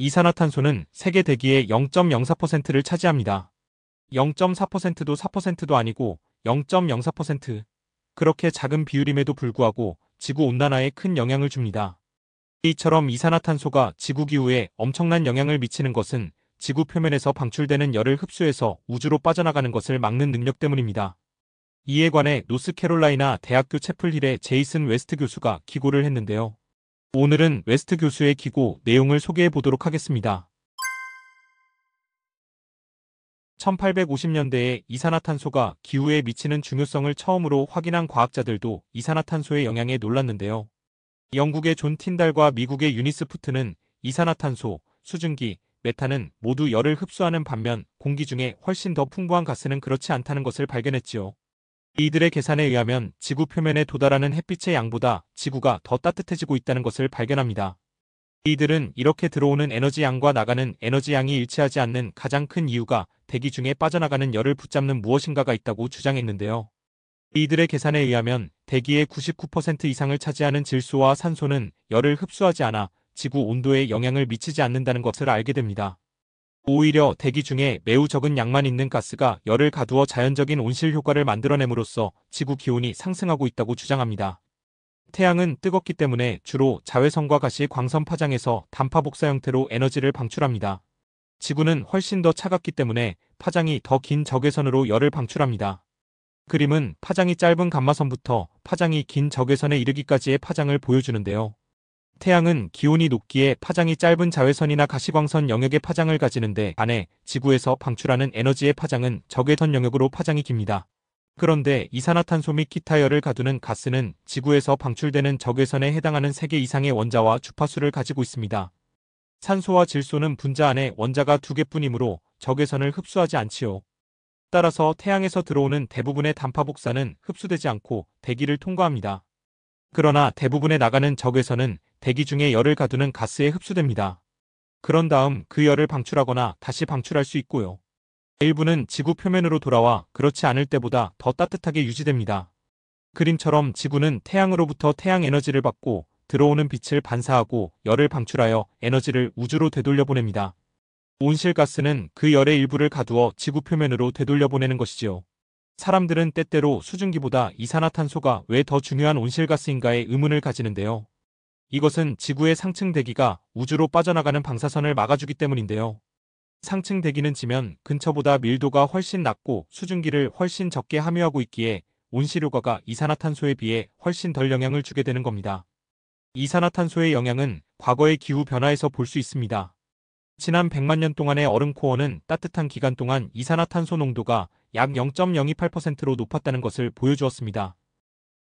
이산화탄소는 세계 대기의 0.04%를 차지합니다. 0.4%도 4%도 아니고 0.04%. 그렇게 작은 비율임에도 불구하고 지구온난화에 큰 영향을 줍니다. 이처럼 이산화탄소가 지구기후에 엄청난 영향을 미치는 것은 지구 표면에서 방출되는 열을 흡수해서 우주로 빠져나가는 것을 막는 능력 때문입니다. 이에 관해 노스캐롤라이나 대학교 채플힐의 제이슨 웨스트 교수가 기고를 했는데요. 오늘은 웨스트 교수의 기고 내용을 소개해 보도록 하겠습니다. 1850년대에 이산화탄소가 기후에 미치는 중요성을 처음으로 확인한 과학자들도 이산화탄소의 영향에 놀랐는데요. 영국의 존 틴달과 미국의 유니스 푸트는 이산화탄소, 수증기, 메탄은 모두 열을 흡수하는 반면 공기 중에 훨씬 더 풍부한 가스는 그렇지 않다는 것을 발견했지요. 이들의 계산에 의하면 지구 표면에 도달하는 햇빛의 양보다 지구가 더 따뜻해지고 있다는 것을 발견합니다. 이들은 이렇게 들어오는 에너지 양과 나가는 에너지 양이 일치하지 않는 가장 큰 이유가 대기 중에 빠져나가는 열을 붙잡는 무엇인가가 있다고 주장했는데요. 이들의 계산에 의하면 대기의 99% 이상을 차지하는 질소와 산소는 열을 흡수하지 않아 지구 온도에 영향을 미치지 않는다는 것을 알게 됩니다. 오히려 대기 중에 매우 적은 양만 있는 가스가 열을 가두어 자연적인 온실 효과를 만들어냄으로써 지구 기온이 상승하고 있다고 주장합니다. 태양은 뜨겁기 때문에 주로 자외선과 가시 광선 파장에서 단파 복사 형태로 에너지를 방출합니다. 지구는 훨씬 더 차갑기 때문에 파장이 더 긴 적외선으로 열을 방출합니다. 그림은 파장이 짧은 감마선부터 파장이 긴 적외선에 이르기까지의 파장을 보여주는데요. 태양은 기온이 높기에 파장이 짧은 자외선이나 가시광선 영역의 파장을 가지는데 반해 지구에서 방출하는 에너지의 파장은 적외선 영역으로 파장이 깁니다. 그런데 이산화탄소 및 기타 열을 가두는 가스는 지구에서 방출되는 적외선에 해당하는 3개 이상의 원자와 주파수를 가지고 있습니다. 산소와 질소는 분자 안에 원자가 2개뿐이므로 적외선을 흡수하지 않지요. 따라서 태양에서 들어오는 대부분의 단파 복사는 흡수되지 않고 대기를 통과합니다. 그러나 대부분의 나가는 적외선은 대기 중에 열을 가두는 가스에 흡수됩니다. 그런 다음 그 열을 방출하거나 다시 방출할 수 있고요. 일부는 지구 표면으로 돌아와 그렇지 않을 때보다 더 따뜻하게 유지됩니다. 그림처럼 지구는 태양으로부터 태양 에너지를 받고 들어오는 빛을 반사하고 열을 방출하여 에너지를 우주로 되돌려보냅니다. 온실가스는 그 열의 일부를 가두어 지구 표면으로 되돌려보내는 것이지요. 사람들은 때때로 수증기보다 이산화탄소가 왜 더 중요한 온실가스인가에 의문을 가지는데요. 이것은 지구의 상층 대기가 우주로 빠져나가는 방사선을 막아주기 때문인데요. 상층 대기는 지면 근처보다 밀도가 훨씬 낮고 수증기를 훨씬 적게 함유하고 있기에 온실효과가 이산화탄소에 비해 훨씬 덜 영향을 주게 되는 겁니다. 이산화탄소의 영향은 과거의 기후 변화에서 볼 수 있습니다. 지난 100만 년 동안의 얼음 코어는 따뜻한 기간 동안 이산화탄소 농도가 약 0.028%로 높았다는 것을 보여주었습니다.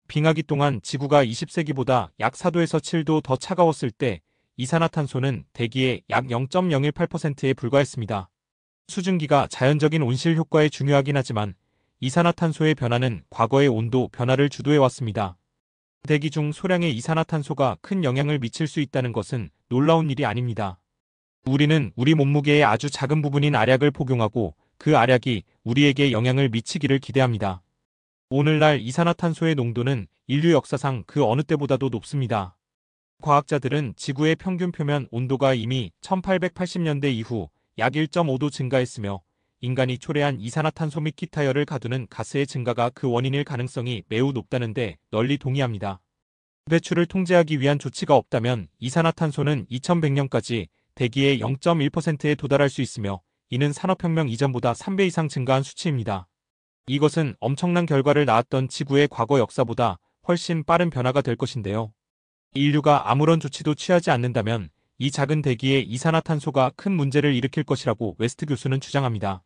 빙하기 동안 지구가 20세기보다 약 4도에서 7도 더 차가웠을 때 이산화탄소는 대기의 약 0.018%에 불과했습니다. 수증기가 자연적인 온실 효과에 중요하긴 하지만 이산화탄소의 변화는 과거의 온도 변화를 주도해왔습니다. 대기 중 소량의 이산화탄소가 큰 영향을 미칠 수 있다는 것은 놀라운 일이 아닙니다. 우리는 우리 몸무게의 아주 작은 부분인 알약을 복용하고 그 알약이 우리에게 영향을 미치기를 기대합니다. 오늘날 이산화탄소의 농도는 인류 역사상 그 어느 때보다도 높습니다. 과학자들은 지구의 평균 표면 온도가 이미 1880년대 이후 약 1.5도 증가했으며 인간이 초래한 이산화탄소 및 기타 열을 가두는 가스의 증가가 그 원인일 가능성이 매우 높다는데 널리 동의합니다. 배출을 통제하기 위한 조치가 없다면 이산화탄소는 2100년까지 대기의 0.1%에 도달할 수 있으며 이는 산업혁명 이전보다 3배 이상 증가한 수치입니다. 이것은 엄청난 결과를 낳았던 지구의 과거 역사보다 훨씬 빠른 변화가 될 것인데요. 인류가 아무런 조치도 취하지 않는다면 이 작은 대기의 이산화탄소가 큰 문제를 일으킬 것이라고 웨스트 교수는 주장합니다.